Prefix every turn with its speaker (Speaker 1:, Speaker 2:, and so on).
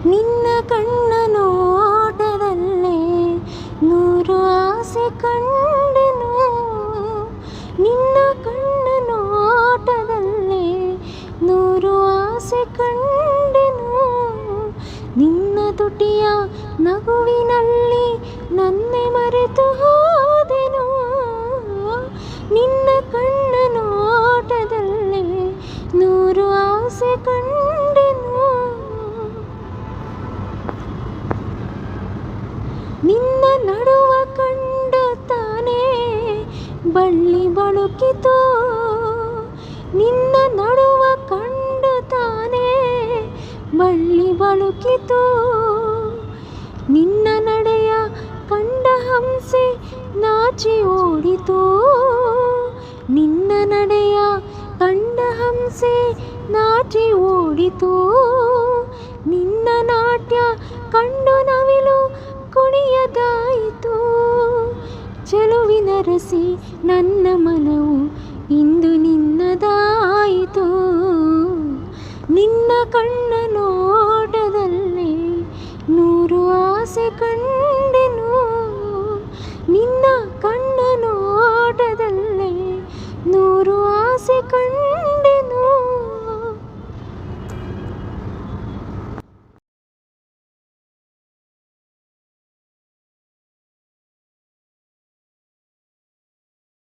Speaker 1: ನಿನ್ನ ಕಣ್ಣ ನೋಟದಲ್ಲೇ ನೂರು ಆಸೆ ಕಂಡೆನು. ನಿನ್ನ ಕಣ್ಣ ನೋಟದಲ್ಲೇ ನೂರು ಆಸೆ ಕಂಡೆನು. ನಿನ್ನ ತುಟಿಯ ನಗುವಿನಲ್ಲಿ ನನ್ನೆ ಮರೆತು ಹೋದೆನು. ನಿನ್ನ ಕಣ್ಣ ನೋಟದಲ್ಲೇ ನೂರು ಆಸೆ ಕಂಡೆನು. ನಿನ್ನ ನಡುವ ಕಂಡು ತಾನೇ ಬಳ್ಳಿ ಬಳುಕಿತು. ನಿನ್ನ ನಡುವ ಕಂಡು ತಾನೇ ಬಳ್ಳಿ ಬಳುಕಿತು. ನಿನ್ನ ನಡೆಯ ಕಂಡ ಹಂಸೆ ನಾಚಿ ಓಡಿತು. ನಿನ್ನ ನಡೆಯ ಕಂಡ ಹಂಸೆ ನಾಚಿ ಓಡಿತು. ನಿನ್ನ ನಾಟ್ಯ ಕಂಡು ನವಿಲು ಕುಣಿಯದಾಯಿತು. ಚೆಲುವಿನ ರಸಿ ನನ್ನ ಮನವು ಇಂದು ನಿನ್ನದಾಯಿತು. ನಿನ್ನ ಕಣ್ಣ ನೋಟದಲ್ಲಿ ನೂರು ಆಸೆ